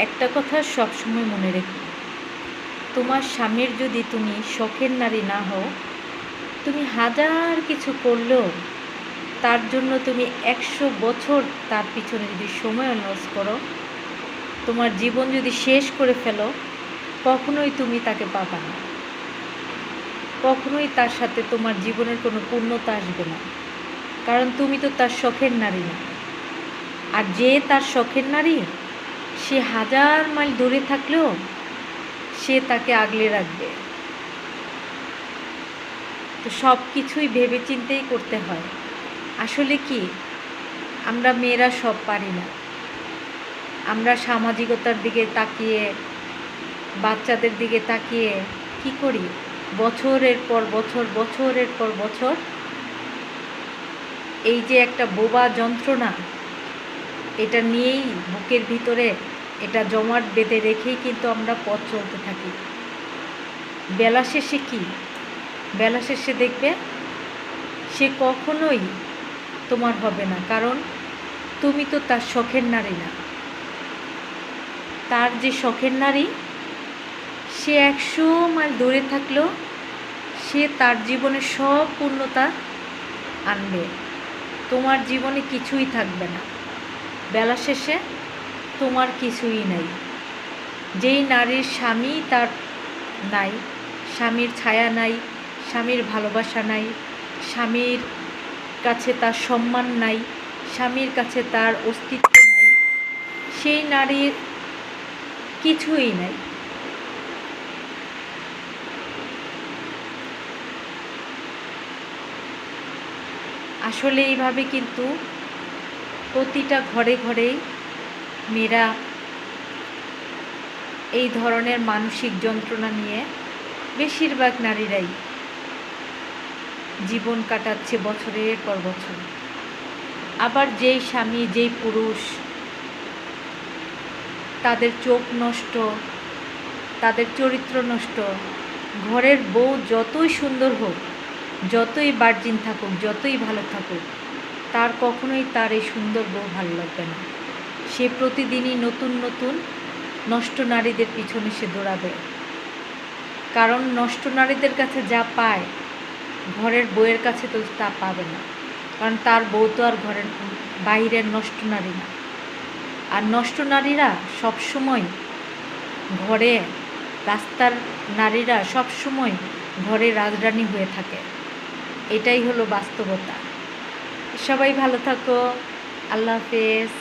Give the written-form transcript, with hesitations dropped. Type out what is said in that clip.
একটা কথা সবসময় মনে রেখো, তোমার স্বামীর যদি তুমি শখের নারী না হও, তুমি হাজার কিছু করলেও তার জন্য তুমি 100 বছর তার পিছনে যদি সময় লস করো, তোমার জীবন যদি শেষ করে ফেলো, কখনোই তুমি তাকে পাবা না। কখনোই তার সাথে তোমার জীবনের কোনো পূর্ণতা আসবে না, কারণ তুমি তো তার শখের নারী না। আর যে তার শখের নারী, সে 1000 মাইল দূরে থাকলেও সে তাকে আগলে রাখবে। তো সব কিছুই ভেবে চিন্তেই করতে হয়। আসলে কি, আমরা মেয়েরা সব পারি না। আমরা সামাজিকতার দিকে তাকিয়ে, বাচ্চাদের দিকে তাকিয়ে কি করি, বছরের পর বছর, বছরের পর বছর এই যে একটা বোবা যন্ত্রণা, এটা নিয়েই বুকের ভিতরে এটা জমাট বেঁধে রেখেই কিন্তু আমরা পথ চলতে থাকি। বেলা শেষে কি, বেলা শেষে দেখবে সে কখনোই তোমার হবে না, কারণ তুমি তো তার শখের নারী না। তার যে শখের নারী, সে 100 মাইল দূরে থাকলেও সে তার জীবনে সব পূর্ণতা আনবে। তোমার জীবনে কিছুই থাকবে না, বেলা শেষে তোমার কিছুই নাই। যেই নারীর স্বামী তার নাই, স্বামীর ছায়া নাই, স্বামীর ভালোবাসা নাই, স্বামীর কাছে তার সম্মান নাই, স্বামীর কাছে তার অস্তিত্ব নাই, সেই নারীর কিছুই নাই। আসলে এইভাবে কিন্তু প্রতিটা ঘরে ঘরেই মেয়েরা এই ধরনের মানসিক যন্ত্রণা নিয়ে বেশিরভাগ নারীরাই জীবন কাটাচ্ছে বছরের পর বছর। আবার যেই স্বামী, যেই পুরুষ তাদের চোখ নষ্ট, তাদের চরিত্র নষ্ট, ঘরের বউ যতই সুন্দর হোক, যতই ভার্জিন থাকুক, যতই ভালো থাকুক, তার কখনোই তার এই সুন্দর বউ ভালো লাগবে না। সে প্রতিদিনই নতুন নতুন নষ্ট নারীদের পিছনে সে দৌড়াবে, কারণ নষ্ট নারীদের কাছে যা পায় ঘরের বউয়ের কাছে তো তা পাবে না, কারণ তার বউ তো আর ঘরের বাইরের নষ্ট নারী না। আর নষ্ট নারীরা সবসময় ঘরে, রাস্তার নারীরা সবসময় ঘরে রাজরানী হয়ে থাকে। এটাই হলো বাস্তবতা। সবাই ভালো থাকো। আল্লাহ হাফেজ।